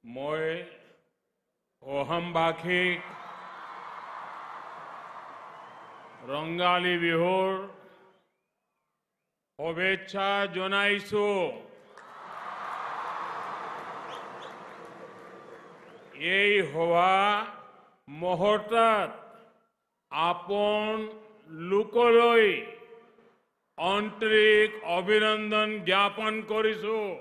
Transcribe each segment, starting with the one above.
Moi Ohambakik Rongali Vihur Ovecha Jonaisu Yei Hoa Mohotat Apon Lukoloi Antrik Abhinandan Gyapan Korisu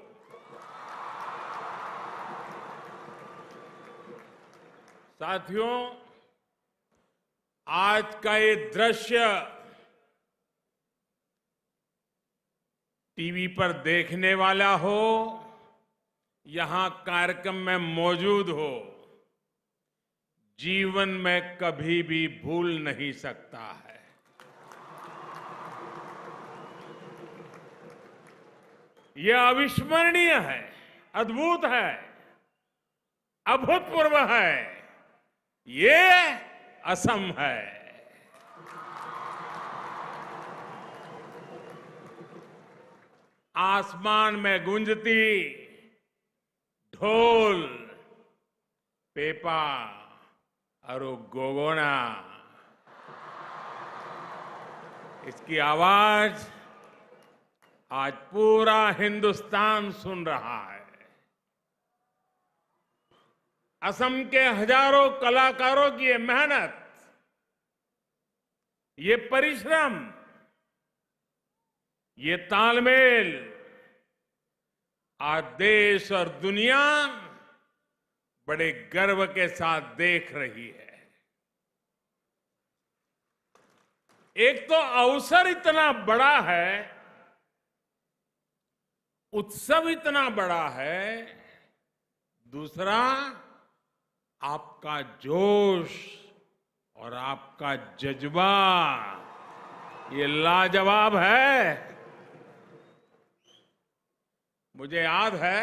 साथियों, आज का ये दृश्य टीवी पर देखने वाला हो, यहां कार्यक्रम में मौजूद हो, जीवन में कभी भी भूल नहीं सकता है। यह अविस्मरणीय है, अद्भुत है, अभूतपूर्व है। ये असम है। आसमान में गूंजती ढोल, पेपा और गोगोना, इसकी आवाज आज पूरा हिंदुस्तान सुन रहा है। असम के हजारों कलाकारों की ये मेहनत, ये परिश्रम, ये तालमेल आज देश और दुनिया बड़े गर्व के साथ देख रही है। एक तो अवसर इतना बड़ा है, उत्सव इतना बड़ा है, दूसरा आपका जोश और आपका जज्बा ये लाजवाब है। मुझे याद है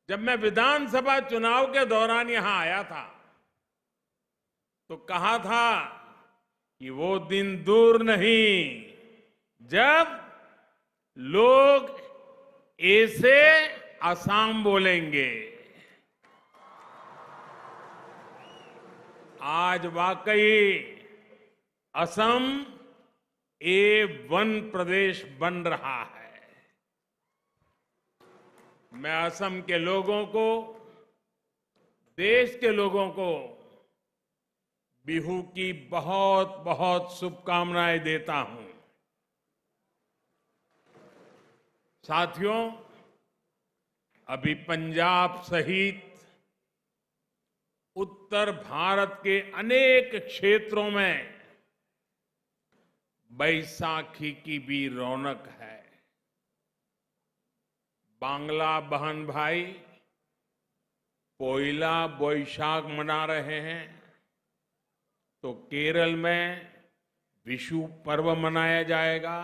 जब मैं विधानसभा चुनाव के दौरान यहां आया था तो कहा था कि वो दिन दूर नहीं जब लोग ए से असम बोलेंगे। आज वाकई असम A1 प्रदेश बन रहा है। मैं असम के लोगों को, देश के लोगों को बिहू की बहुत बहुत शुभकामनाएं देता हूं। साथियों, अभी पंजाब सहित उत्तर भारत के अनेक क्षेत्रों में बैसाखी की भी रौनक है। बांग्ला बहन भाई पोइला बोईशाख मना रहे हैं, तो केरल में विशु पर्व मनाया जाएगा।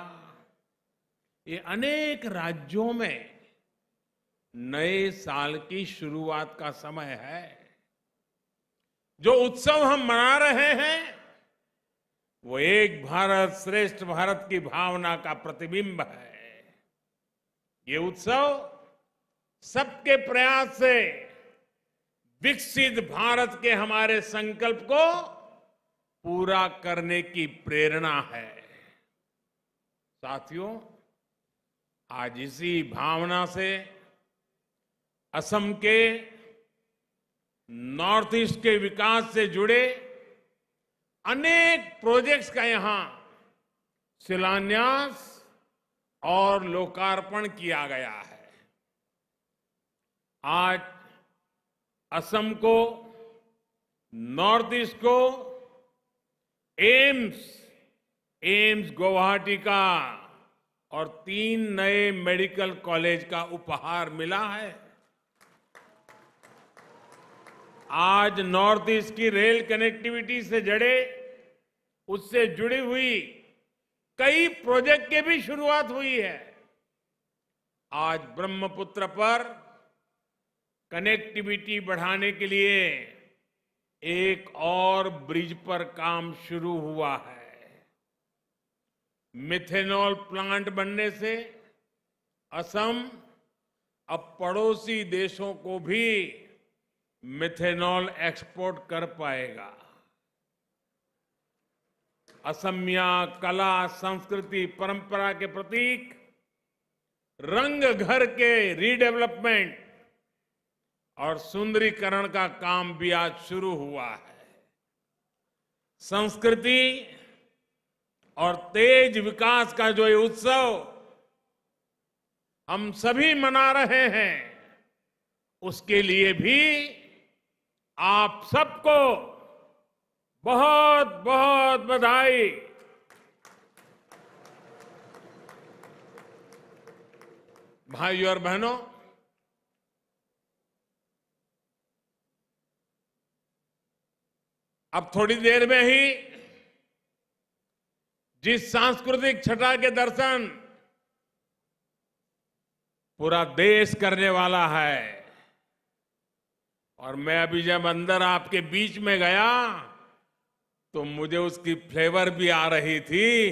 ये अनेक राज्यों में नए साल की शुरुआत का समय है। जो उत्सव हम मना रहे हैं वो एक भारत श्रेष्ठ भारत की भावना का प्रतिबिंब है। ये उत्सव सबके प्रयास से विकसित भारत के हमारे संकल्प को पूरा करने की प्रेरणा है। साथियों, आज इसी भावना से असम के नॉर्थ ईस्ट के विकास से जुड़े अनेक प्रोजेक्ट्स का यहां शिलान्यास और लोकार्पण किया गया है। आज असम को, नॉर्थ ईस्ट को एम्स गुवाहाटी का और 3 नए मेडिकल कॉलेज का उपहार मिला है। आज नॉर्थ ईस्ट की रेल कनेक्टिविटी से उससे जुड़ी हुई कई प्रोजेक्ट की भी शुरुआत हुई है। आज ब्रह्मपुत्र पर कनेक्टिविटी बढ़ाने के लिए एक और ब्रिज पर काम शुरू हुआ है। मिथेनॉल प्लांट बनने से असम अब पड़ोसी देशों को भी मिथेनॉल एक्सपोर्ट कर पाएगा। असमिया कला, संस्कृति, परंपरा के प्रतीक रंग घर के रीडेवलपमेंट और सुंदरीकरण का काम भी आज शुरू हुआ है। संस्कृति और तेज विकास का जो ये उत्सव हम सभी मना रहे हैं, उसके लिए भी आप सबको बहुत बहुत बधाई। भाइयों और बहनों, अब थोड़ी देर में ही जिस सांस्कृतिक छटा के दर्शन पूरा देश करने वाला है, और मैं अभी जब अंदर आपके बीच में गया तो मुझे उसकी फ्लेवर भी आ रही थी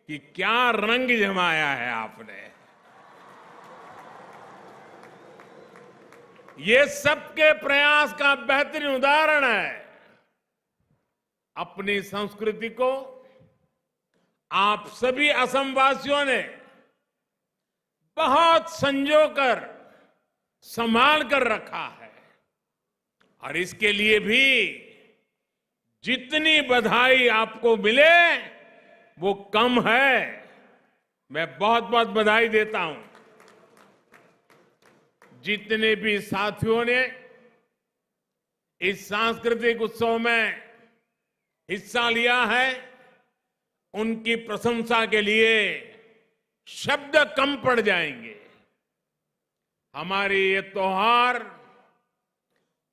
कि क्या रंग जमाया है आपने। ये सबके प्रयास का बेहतरीन उदाहरण है। अपनी संस्कृति को आप सभी असम वासियों ने बहुत संजोकर संभाल कर रखा है, और इसके लिए भी जितनी बधाई आपको मिले वो कम है। मैं बहुत बहुत बधाई देता हूं। जितने भी साथियों ने इस सांस्कृतिक उत्सव में हिस्सा लिया है, उनकी प्रशंसा के लिए शब्द कम पड़ जाएंगे। हमारे ये त्योहार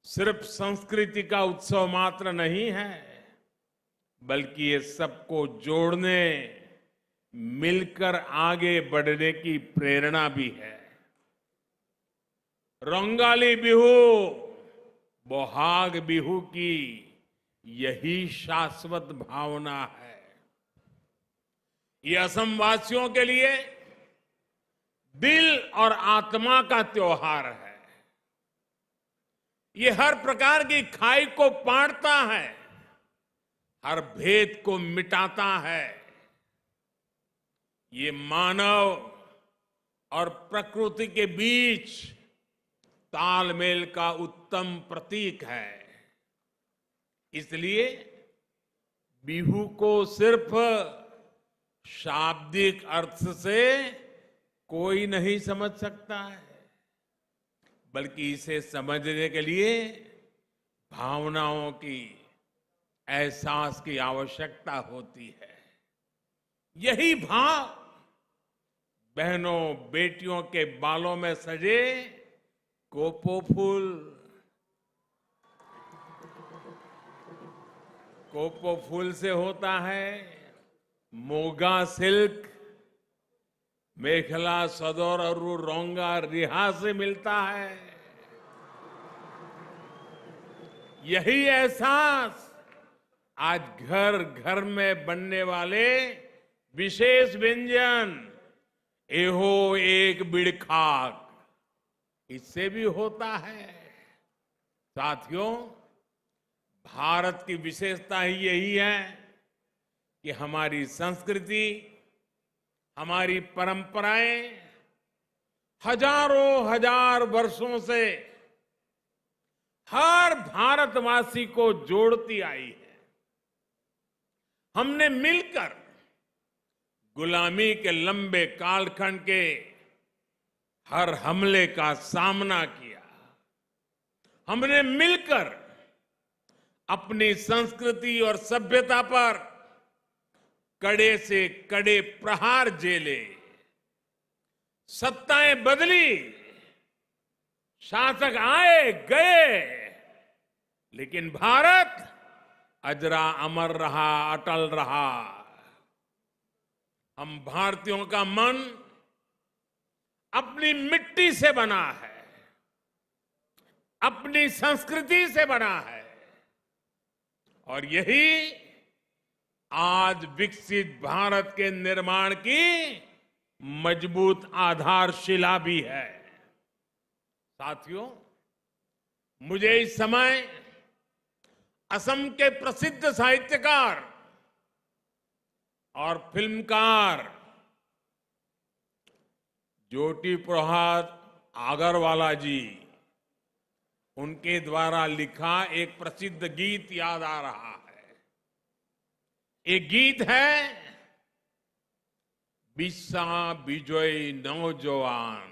सिर्फ संस्कृति का उत्सव मात्र नहीं है, बल्कि ये सबको जोड़ने, मिलकर आगे बढ़ने की प्रेरणा भी है। रंगाली बिहू, बोहाग बिहू की यही शाश्वत भावना है। ये असम वासियों के लिए दिल और आत्मा का त्योहार है। ये हर प्रकार की खाई को पाटता है, हर भेद को मिटाता है। ये मानव और प्रकृति के बीच तालमेल का उत्तम प्रतीक है। इसलिए बिहू को सिर्फ शाब्दिक अर्थ से कोई नहीं समझ सकता है, बल्कि इसे समझने के लिए भावनाओं की, एहसास की आवश्यकता होती है। यही भाव बहनों बेटियों के बालों में सजे कोपो फूल से होता है, मोगा सिल्क, मेखला सदर और रोंगा रिहा से मिलता है। यही एहसास आज घर घर में बनने वाले विशेष व्यंजन एहो एक बिड़ खाक, इससे भी होता है। साथियों, भारत की विशेषता ही यही है कि हमारी संस्कृति, हमारी परंपराएं हजारों हजार वर्षों से हर भारतवासी को जोड़ती आई है। हमने मिलकर गुलामी के लंबे कालखंड के हर हमले का सामना किया। हमने मिलकर अपनी संस्कृति और सभ्यता पर कड़े से कड़े प्रहार झेले। सत्ताएं बदली, शासक आए गए, लेकिन भारत अजरा अमर रहा, अटल रहा। हम भारतीयों का मन अपनी मिट्टी से बना है, अपनी संस्कृति से बना है, और यही आज विकसित भारत के निर्माण की मजबूत आधारशिला भी है। साथियों, मुझे इस समय असम के प्रसिद्ध साहित्यकार और फिल्मकार ज्योति प्रसाद आगरवाला जी, उनके द्वारा लिखा एक प्रसिद्ध गीत याद आ रहा है। एक गीत है, बिस्सा बिजोई नौजवान।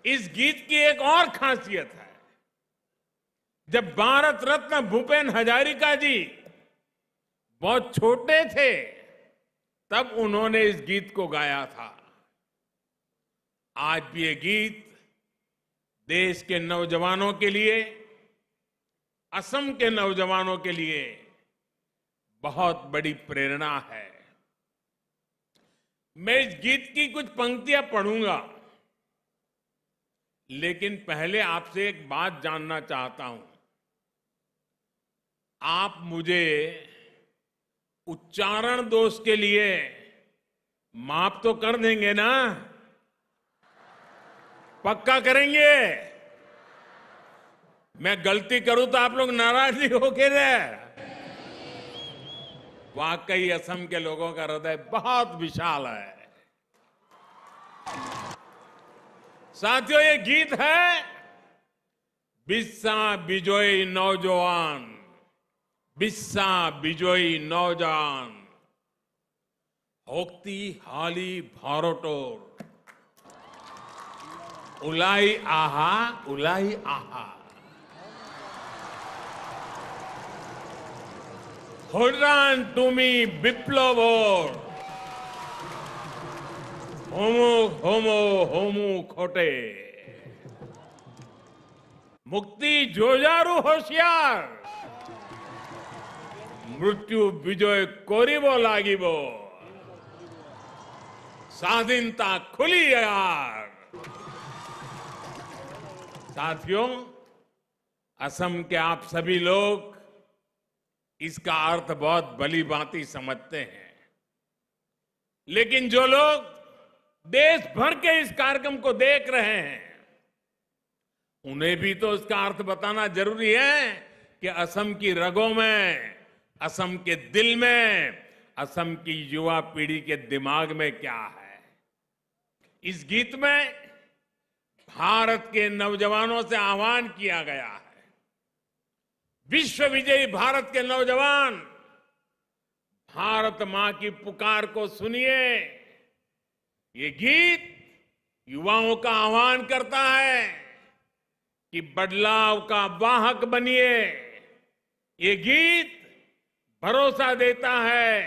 इस गीत की एक और खासियत है, जब भारत रत्न भूपेन हजारिका जी बहुत छोटे थे, तब उन्होंने इस गीत को गाया था। आज भी ये गीत देश के नौजवानों के लिए, असम के नौजवानों के लिए बहुत बड़ी प्रेरणा है। मैं इस गीत की कुछ पंक्तियां पढ़ूंगा, लेकिन पहले आपसे एक बात जानना चाहता हूं। आप मुझे उच्चारण दोष के लिए माफ तो कर देंगे ना? पक्का करेंगे? मैं गलती करूं तो आप लोग नाराज नहीं होगे रे? वाकई असम के लोगों का हृदय बहुत विशाल है। साथियों, ये गीत है, बिस्सा बिजोई नौजवान, बिस्सा बिजोई नौजवान, होक्ती हाली भारतोर, उलाई आहा, उलाई आहा, होड्रान टूमी विप्लवोर, होमो होमो होमो खोटे, मुक्ति जोजारू होशियार, मृत्यु विजय कोरिबो लागिबो, स्वाधीनता खुली यार। साथियों, असम के आप सभी लोग इसका अर्थ बहुत भली भांति समझते हैं, लेकिन जो लोग देश भर के इस कार्यक्रम को देख रहे हैं, उन्हें भी तो इसका अर्थ बताना जरूरी है कि असम की रगों में, असम के दिल में, असम की युवा पीढ़ी के दिमाग में क्या है। इस गीत में भारत के नौजवानों से आह्वान किया गया है। विश्व विजयी भारत के नौजवान, भारत मां की पुकार को सुनिए। ये गीत युवाओं का आह्वान करता है कि बदलाव का वाहक बनिए। ये गीत भरोसा देता है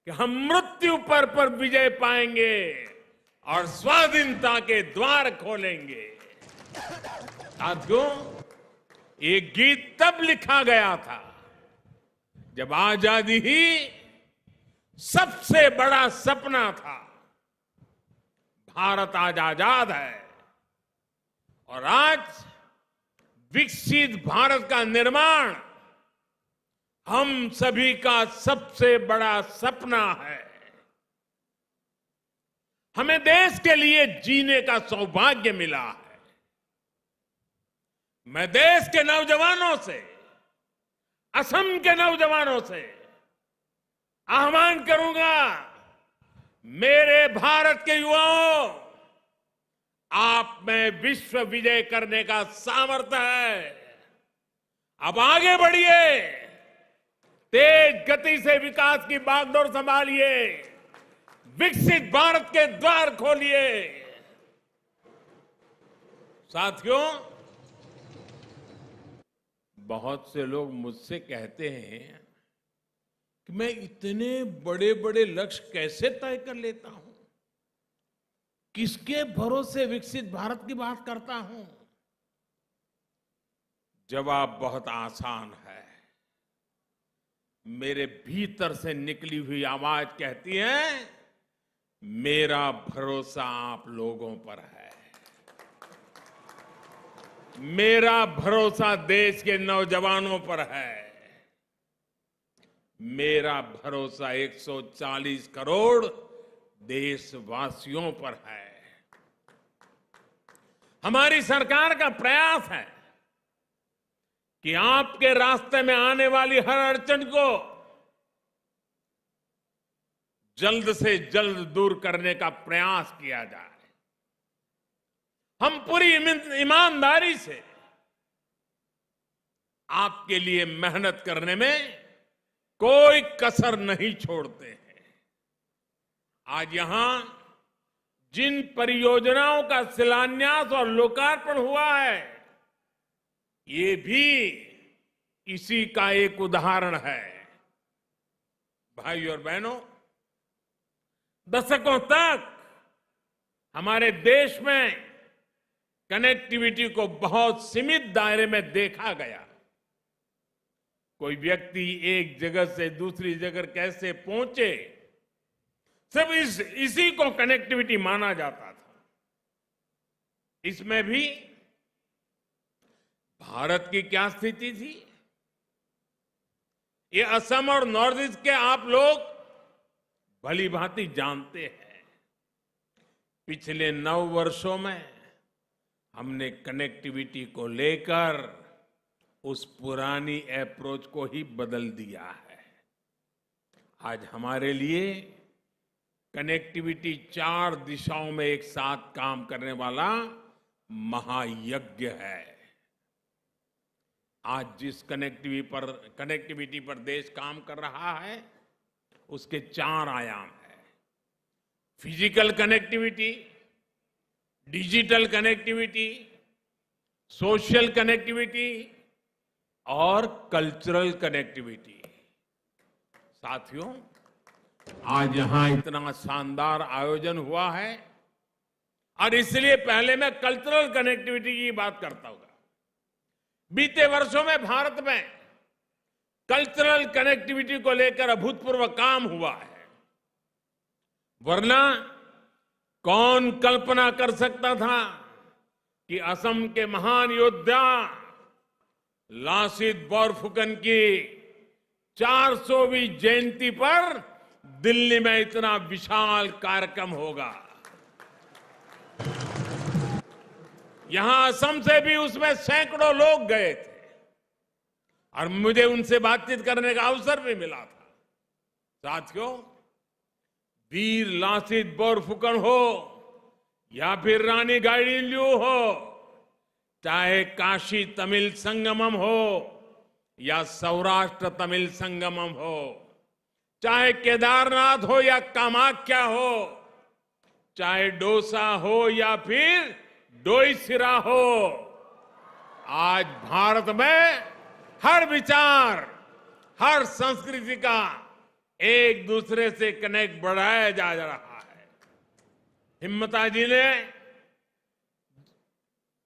कि हम मृत्यु पर विजय पाएंगे और स्वाधीनता के द्वार खोलेंगे। साथियों, ये गीत तब लिखा गया था जब आजादी ही सबसे बड़ा सपना था। भारत आज आजाद है और आज विकसित भारत का निर्माण हम सभी का सबसे बड़ा सपना है। हमें देश के लिए जीने का सौभाग्य मिला है। मैं देश के नौजवानों से, असम के नौजवानों से आह्वान करूंगा, मेरे भारत के युवाओं, आप में विश्व विजय करने का सामर्थ्य है। अब आगे बढ़िए, तेज गति से विकास की बागडोर संभालिए, विकसित भारत के द्वार खोलिए। साथियों, बहुत से लोग मुझसे कहते हैं कि मैं इतने बड़े बड़े लक्ष्य कैसे तय कर लेता हूं, किसके भरोसे विकसित भारत की बात करता हूं। जवाब बहुत आसान है। मेरे भीतर से निकली हुई आवाज कहती है, मेरा भरोसा आप लोगों पर है। मेरा भरोसा देश के नौजवानों पर है। मेरा भरोसा 140 करोड़ देशवासियों पर है। हमारी सरकार का प्रयास है कि आपके रास्ते में आने वाली हर अड़चन को जल्द से जल्द दूर करने का प्रयास किया जाए। हम पूरी ईमानदारी से आपके लिए मेहनत करने में कोई कसर नहीं छोड़ते हैं। आज यहां जिन परियोजनाओं का शिलान्यास और लोकार्पण हुआ है, ये भी इसी का एक उदाहरण है। भाई और बहनों, दशकों तक हमारे देश में कनेक्टिविटी को बहुत सीमित दायरे में देखा गया। कोई व्यक्ति एक जगह से दूसरी जगह कैसे पहुंचे, सब इसी को कनेक्टिविटी माना जाता था। इसमें भी भारत की क्या स्थिति थी, ये असम और नॉर्थ ईस्ट के आप लोग भली भांति जानते हैं। पिछले 9 वर्षों में हमने कनेक्टिविटी को लेकर उस पुरानी अप्रोच को ही बदल दिया है। आज हमारे लिए कनेक्टिविटी 4 दिशाओं में एक साथ काम करने वाला महायज्ञ है। आज जिस कनेक्टिविटी पर देश काम कर रहा है, उसके 4 आयाम हैं। Physical connectivity, digital connectivity, social connectivity और कल्चरल कनेक्टिविटी। साथियों, आज यहां इतना शानदार आयोजन हुआ है और इसलिए पहले मैं कल्चरल कनेक्टिविटी की बात करता हूं। बीते वर्षों में भारत में कल्चरल कनेक्टिविटी को लेकर अभूतपूर्व काम हुआ है। वरना कौन कल्पना कर सकता था कि असम के महान योद्धा लासित बोरफुकन की 400वीं जयंती पर दिल्ली में इतना विशाल कार्यक्रम होगा। यहां असम से भी उसमें सैकड़ों लोग गए थे और मुझे उनसे बातचीत करने का अवसर भी मिला था। साथियों, वीर लासित बोरफुकन हो या फिर रानी गाइडिंलियू हो, चाहे काशी तमिल संगमम हो या सौराष्ट्र तमिल संगमम हो, चाहे केदारनाथ हो या कामाख्या हो, चाहे डोसा हो या फिर डोईसिरा हो, आज भारत में हर विचार, हर संस्कृति का एक दूसरे से कनेक्ट बढ़ाया जा रहा है। हिम्मता जी ने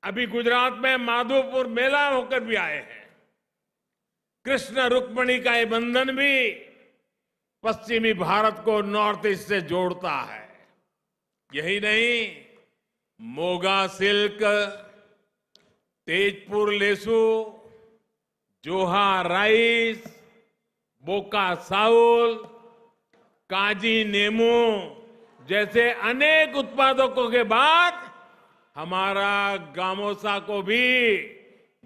अभी गुजरात में माधोपुर मेला होकर भी आए हैं। कृष्ण रुक्मिणी का ये बंधन भी पश्चिमी भारत को नॉर्थ ईस्ट से जोड़ता है। यही नहीं, मोगा सिल्क, तेजपुर लेसू, जोहा राइस, बोका साउल, काजी नेमू जैसे अनेक उत्पादकों के बाद हमारा गामोसा को भी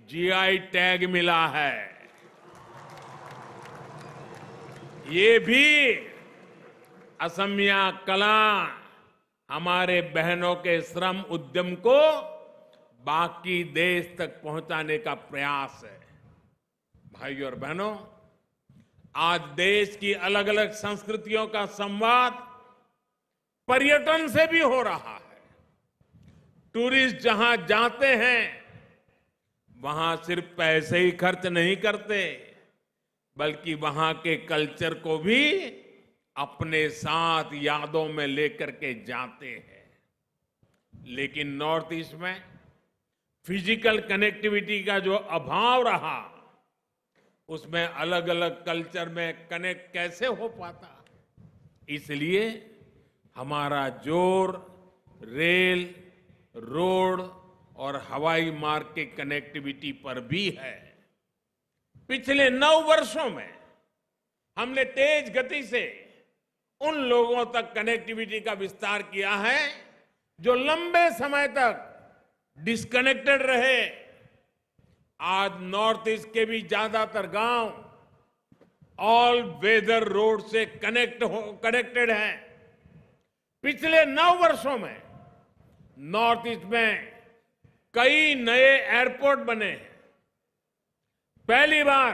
जीआई टैग मिला है। ये भी असमिया कला, हमारे बहनों के श्रम उद्यम को बाकी देश तक पहुंचाने का प्रयास है। भाइयों और बहनों, आज देश की अलग अलग संस्कृतियों का संवाद पर्यटन से भी हो रहा है। टूरिस्ट जहां जाते हैं वहां सिर्फ पैसे ही खर्च नहीं करते, बल्कि वहां के कल्चर को भी अपने साथ यादों में लेकर के जाते हैं। लेकिन नॉर्थ ईस्ट में फिजिकल कनेक्टिविटी का जो अभाव रहा, उसमें अलग अलग कल्चर में कनेक्ट कैसे हो पाता। इसलिए हमारा जोर रेल, रोड और हवाई मार्ग के कनेक्टिविटी पर भी है। पिछले 9 वर्षों में हमने तेज गति से उन लोगों तक कनेक्टिविटी का विस्तार किया है जो लंबे समय तक डिस्कनेक्टेड रहे। आज नॉर्थ ईस्ट के भी ज्यादातर गांव ऑल वेदर रोड से कनेक्टेड हैं। पिछले 9 वर्षों में नॉर्थ ईस्ट में कई नए एयरपोर्ट बने हैं। पहली बार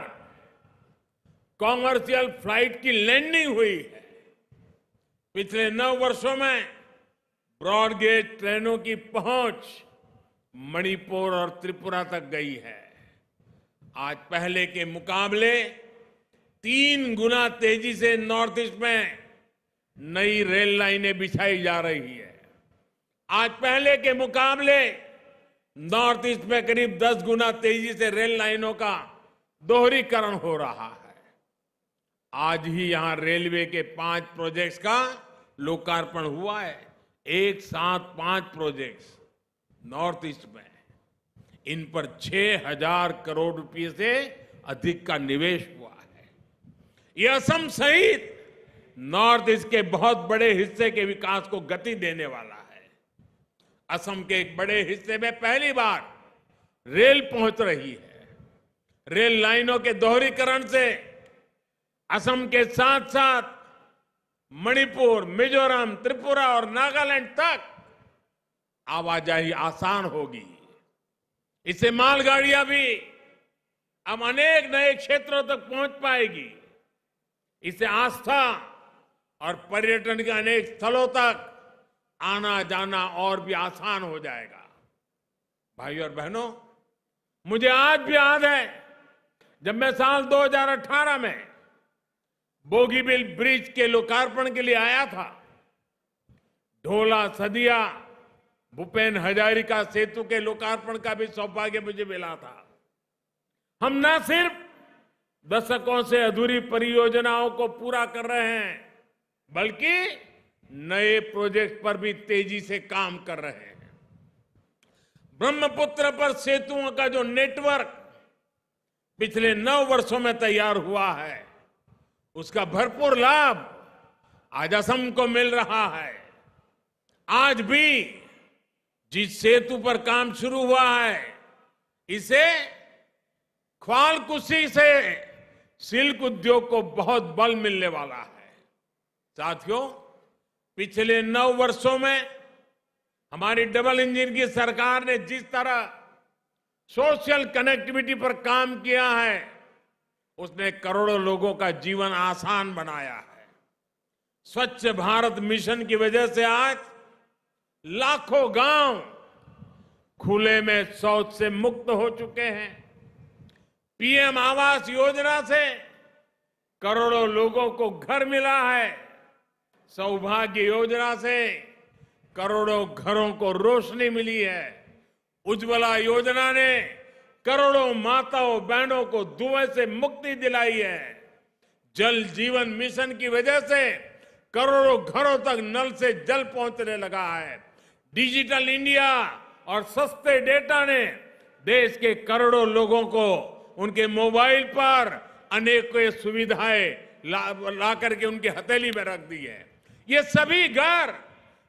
कॉमर्शियल फ्लाइट की लैंडिंग हुई है। पिछले 9 वर्षों में ब्रॉड गेज ट्रेनों की पहुंच मणिपुर और त्रिपुरा तक गई है। आज पहले के मुकाबले 3 गुना तेजी से नॉर्थ ईस्ट में नई रेल लाइनें बिछाई जा रही है। आज पहले के मुकाबले नॉर्थ ईस्ट में करीब 10 गुना तेजी से रेल लाइनों का दोहरीकरण हो रहा है। आज ही यहां रेलवे के 5 प्रोजेक्ट्स का लोकार्पण हुआ है। एक साथ 5 प्रोजेक्ट्स नॉर्थ ईस्ट में। इन पर 6,000 करोड़ रुपए से अधिक का निवेश हुआ है। यह असम सहित नॉर्थ ईस्ट के बहुत बड़े हिस्से के विकास को गति देने वाला है। असम के एक बड़े हिस्से में पहली बार रेल पहुंच रही है। रेल लाइनों के दोहरीकरण से असम के साथ साथ मणिपुर, मिजोरम, त्रिपुरा और नागालैंड तक आवाजाही आसान होगी। इससे मालगाड़ियां भी अब अनेक नए क्षेत्रों तक पहुंच पाएगी। इससे आस्था और पर्यटन के अनेक स्थलों तक आना जाना और भी आसान हो जाएगा। भाइयों और बहनों, मुझे आज भी याद है जब मैं साल 2018 में बोगीबिल ब्रिज के लोकार्पण के लिए आया था। ढोला सदिया भूपेन हजारिका सेतु के लोकार्पण का भी सौभाग्य मुझे मिला था। हम न सिर्फ दशकों से अधूरी परियोजनाओं को पूरा कर रहे हैं, बल्कि नए प्रोजेक्ट पर भी तेजी से काम कर रहे हैं। ब्रह्मपुत्र पर सेतुओं का जो नेटवर्क पिछले 9 वर्षों में तैयार हुआ है, उसका भरपूर लाभ आज असम को मिल रहा है। आज भी जिस सेतु पर काम शुरू हुआ है, इसे ख्वालकुशी से सिल्क उद्योग को बहुत बल मिलने वाला है। साथियों, पिछले 9 वर्षों में हमारी डबल इंजन की सरकार ने जिस तरह सोशल कनेक्टिविटी पर काम किया है, उसने करोड़ों लोगों का जीवन आसान बनाया है। स्वच्छ भारत मिशन की वजह से आज लाखों गांव खुले में शौच से मुक्त हो चुके हैं। पीएम आवास योजना से करोड़ों लोगों को घर मिला है। सौभाग्य योजना से करोड़ों घरों को रोशनी मिली है। उज्ज्वला योजना ने करोड़ों माताओं बहनों को धुएं से मुक्ति दिलाई है। जल जीवन मिशन की वजह से करोड़ों घरों तक नल से जल पहुंचने लगा है। डिजिटल इंडिया और सस्ते डेटा ने देश के करोड़ों लोगों को उनके मोबाइल पर अनेकों सुविधाएं ला करके उनकी हथेली में रख दी है। ये सभी घर,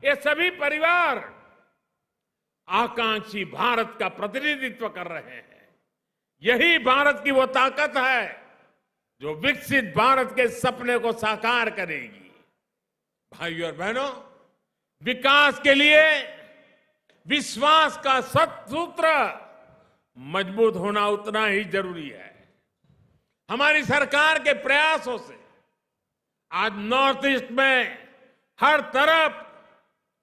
ये सभी परिवार आकांक्षी भारत का प्रतिनिधित्व कर रहे हैं। यही भारत की वो ताकत है जो विकसित भारत के सपने को साकार करेगी। भाइयों और बहनों, विकास के लिए विश्वास का सूत्र मजबूत होना उतना ही जरूरी है। हमारी सरकार के प्रयासों से आज नॉर्थ ईस्ट में हर तरफ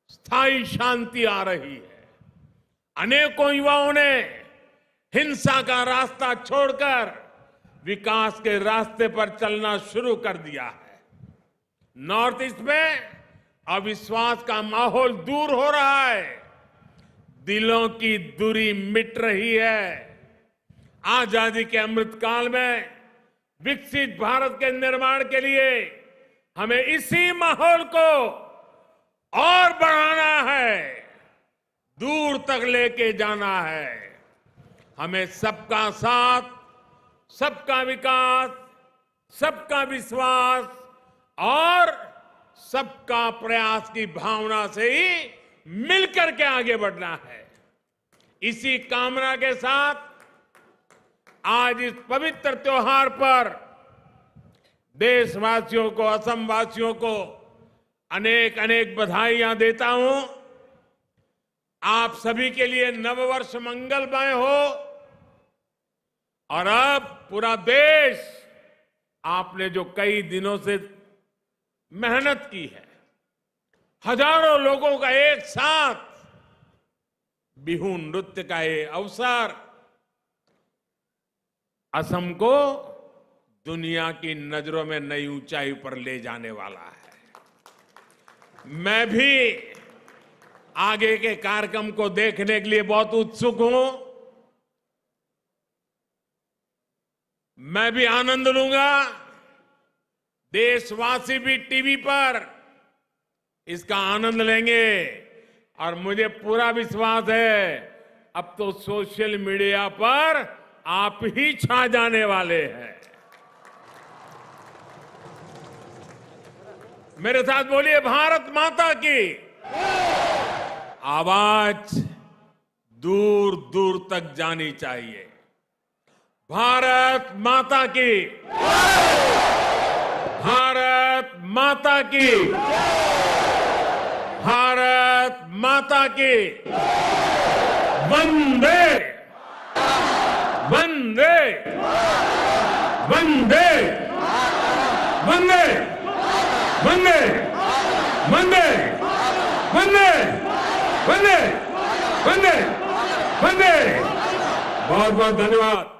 स्थायी शांति आ रही है। अनेकों युवाओं ने हिंसा का रास्ता छोड़कर विकास के रास्ते पर चलना शुरू कर दिया है। नॉर्थ ईस्ट में अविश्वास का माहौल दूर हो रहा है। दिलों की दूरी मिट रही है। आजादी के अमृत काल में विकसित भारत के निर्माण के लिए हमें इसी माहौल को और बढ़ाना है, दूर तक लेके जाना है। हमें सबका साथ, सबका विकास, सबका विश्वास और सबका प्रयास की भावना से ही मिलकर के आगे बढ़ना है। इसी कामना के साथ आज इस पवित्र त्योहार पर देशवासियों को, असम वासियों को अनेक अनेक बधाइयां देता हूं। आप सभी के लिए नववर्ष मंगलमय हो। और अब पूरा देश, आपने जो कई दिनों से मेहनत की है, हजारों लोगों का एक साथ बिहू नृत्य का ये अवसर असम को दुनिया की नजरों में नई ऊंचाई पर ले जाने वाला है। मैं भी आगे के कार्यक्रम को देखने के लिए बहुत उत्सुक हूं। मैं भी आनंद लूंगा, देशवासी भी टीवी पर इसका आनंद लेंगे। और मुझे पूरा विश्वास है, अब तो सोशल मीडिया पर आप ही छा जाने वाले हैं। मेरे साथ बोलिए, भारत माता की आवाज दूर दूर तक जानी चाहिए। भारत माता की, भारत माता की, भारत माता की। वंदे वंदे वंदे वंदे वंदे वंदे वंदे वंदे वंदे वंदे। बहुत बहुत धन्यवाद।